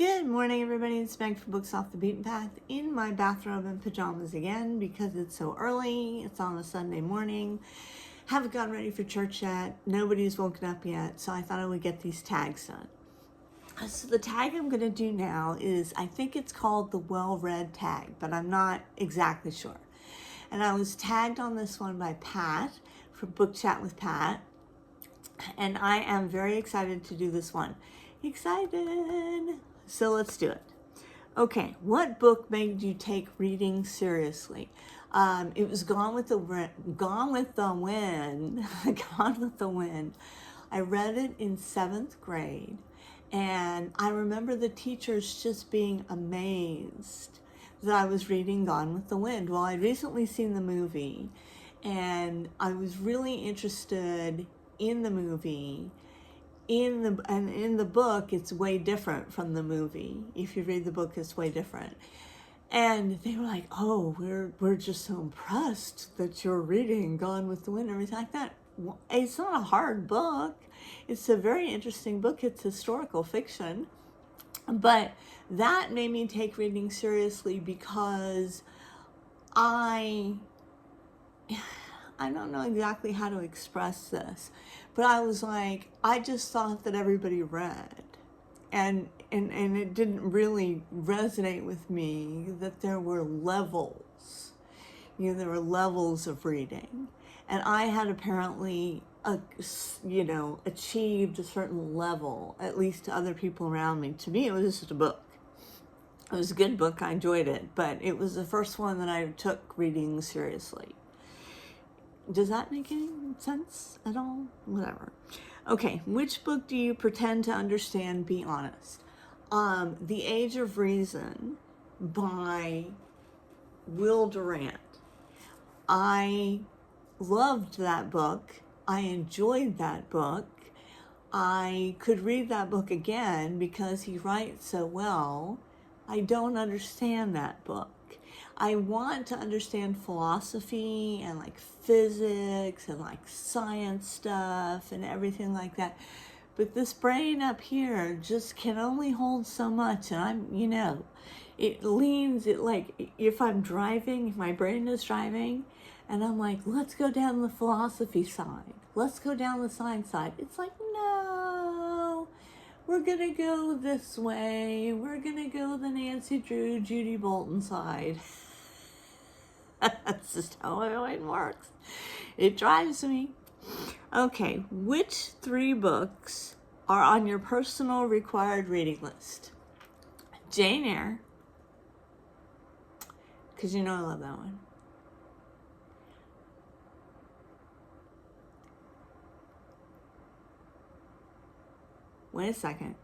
Good morning, everybody. It's Meg from Books Off the Beaten Path in my bathrobe and pajamas again because it's so early. It's on a Sunday morning. Haven't gotten ready for church yet. Nobody's woken up yet, so I thought I would get these tags done. So the tag I'm going to do now is, I think it's called the well-read tag, but I'm not exactly sure. And I was tagged on this one by Pat for Book Chat with Pat, and I am very excited to do this one. Excited! So let's do it. Okay, what book made you take reading seriously? It was Gone with the Wind. Gone with the Wind. I read it in 7th grade, and I remember the teachers just being amazed that I was reading Gone with the Wind. Well, I'd recently seen the movie, and I was really interested in the movie. In the book, it's way different from the movie. If you read the book, it's way different. And they were like, "Oh, we're just so impressed that you're reading Gone with the Wind," and everything like that. It's not a hard book. It's a very interesting book. It's historical fiction. But that made me take reading seriously because I don't know exactly how to express this, but I was like, I just thought that everybody read, and it didn't really resonate with me that there were levels. There were levels of reading, and I had apparently, achieved a certain level, at least to other people around me. To me, it was just a book. It was a good book. I enjoyed it, but it was the first one that I took reading seriously. Does that make any sense at all? Whatever. Okay, which book do you pretend to understand? Be honest. The Age of Reason by Will Durant. I loved that book. I enjoyed that book. I could read that book again because he writes so well. I don't understand that book. I want to understand philosophy and like physics and like science stuff and everything like that. But this brain up here just can only hold so much. And it leans, if I'm driving, if my brain is driving, and I'm like, let's go down the philosophy side. Let's go down the science side. It's like, no, we're going to go this way. We're going to go the Nancy Drew, Judy Bolton side. That's just how my mind works. It drives me. Okay, which 3 books are on your personal required reading list? Jane Eyre, because I love that one. Wait a second.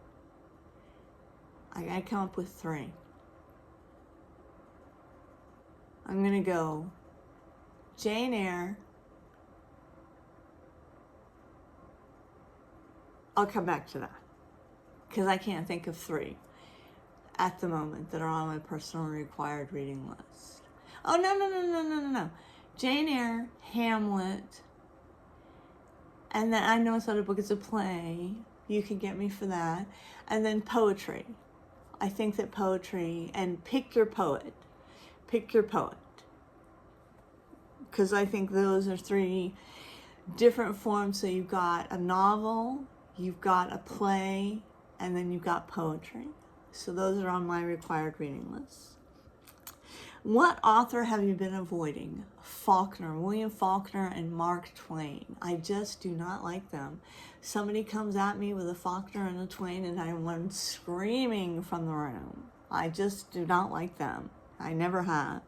I gotta come up with 3. I'm going to go Jane Eyre. I'll come back to that because I can't think of 3 at the moment that are on my personal required reading list. Oh, no. Jane Eyre, Hamlet, and then I know it's not a book, it's a play. You can get me for that. And then poetry. I think that poetry, and pick your poet. Pick your poet. Because I think those are 3 different forms. So you've got a novel, you've got a play, and then you've got poetry. So those are on my required reading list. What author have you been avoiding? William Faulkner and Mark Twain. I just do not like them. Somebody comes at me with a Faulkner and a Twain and I run screaming from the room. I just do not like them. I never have.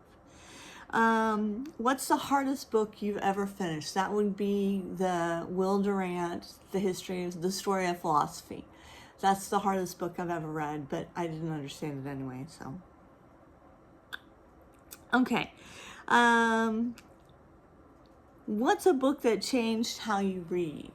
What's the hardest book you've ever finished? That would be the Will Durant, the Story of Philosophy. That's the hardest book I've ever read, but I didn't understand it anyway, so. Okay. What's a book that changed how you read?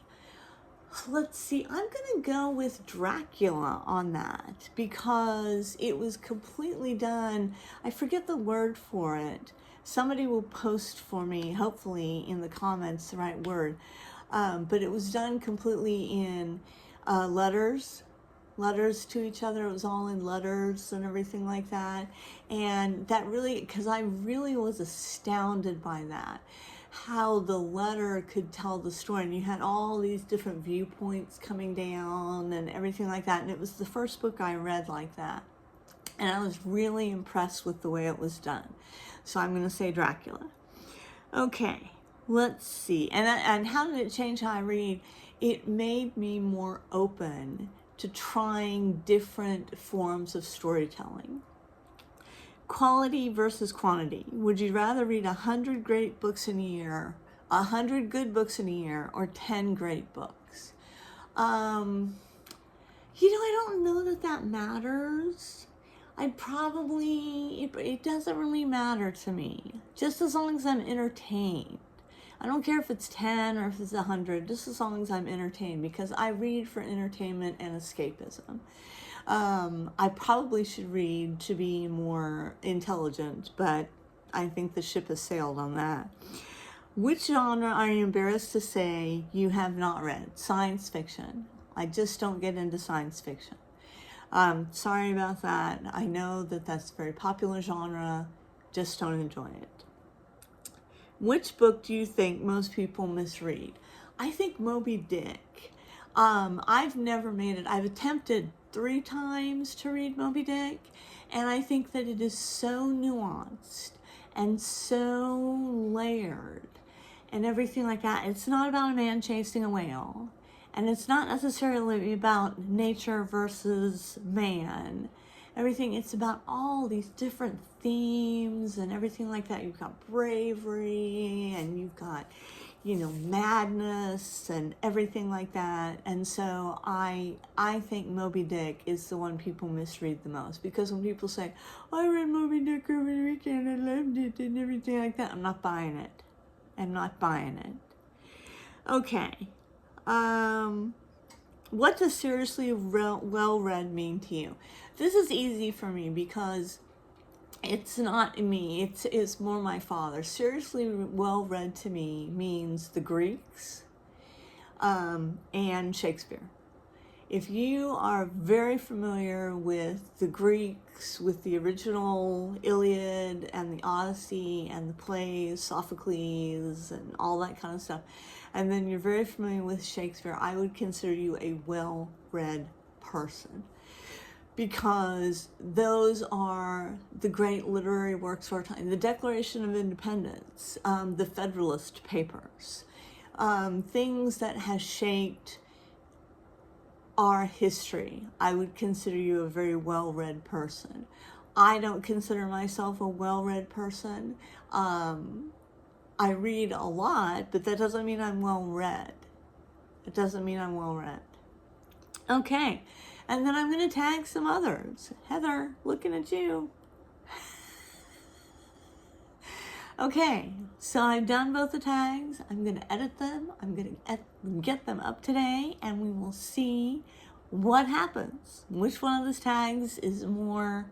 Let's see. I'm going to go with Dracula on that because it was completely done. I forget the word for it. Somebody will post for me, hopefully in the comments, the right word. But it was done completely in letters letters to each other. It was all in letters and everything like that. And that really, because I really was astounded by that, how the letter could tell the story. And you had all these different viewpoints coming down and everything like that. And it was the first book I read like that. And I was really impressed with the way it was done. So I'm going to say Dracula. Okay, let's see. And how did it change how I read? It made me more open to trying different forms of storytelling. Quality versus quantity. Would you rather read 100 great books in a year, 100 good books in a year, or 10 great books? I don't know that matters. It doesn't really matter to me. Just as long as I'm entertained. I don't care if it's 10 or if it's 100, just as long as I'm entertained, because I read for entertainment and escapism. I probably should read to be more intelligent, but I think the ship has sailed on that. Which genre are you embarrassed to say you have not read? Science fiction. I just don't get into science fiction. Sorry about that. I know that that's a very popular genre. Just don't enjoy it. Which book do you think most people misread? I think Moby Dick. I've never made it. I've attempted 3 times to read Moby Dick, and I think that it is so nuanced and so layered and everything like that. It's not about a man chasing a whale, and it's not necessarily about nature versus man. It's about all these different themes and everything like that. You've got bravery and you've got, madness and everything like that. And so I think Moby Dick is the one people misread the most, because when people say, I read Moby Dick over the weekend, I loved it and everything like that, I'm not buying it. Okay. What does seriously well-read mean to you? This is easy for me because it's not me. It's more my father. Seriously well-read to me means the Greeks and Shakespeare. If you are very familiar with the Greeks, with the original Iliad and the Odyssey and the plays, Sophocles and all that kind of stuff, and then you're very familiar with Shakespeare, I would consider you a well-read person, because those are the great literary works of our time. The Declaration of Independence, the Federalist Papers, things that have shaped our history. I would consider you a very well-read person. I don't consider myself a well-read person. I read a lot, but that doesn't mean I'm well-read. Okay, and then I'm going to tag some others. Heather, looking at you. Okay, so I've done both the tags. I'm going to edit them. I'm going to get them up today, and we will see what happens. Which one of those tags is more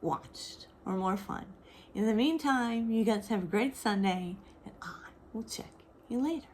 watched or more fun. In the meantime, you guys have a great Sunday, and I will check you later.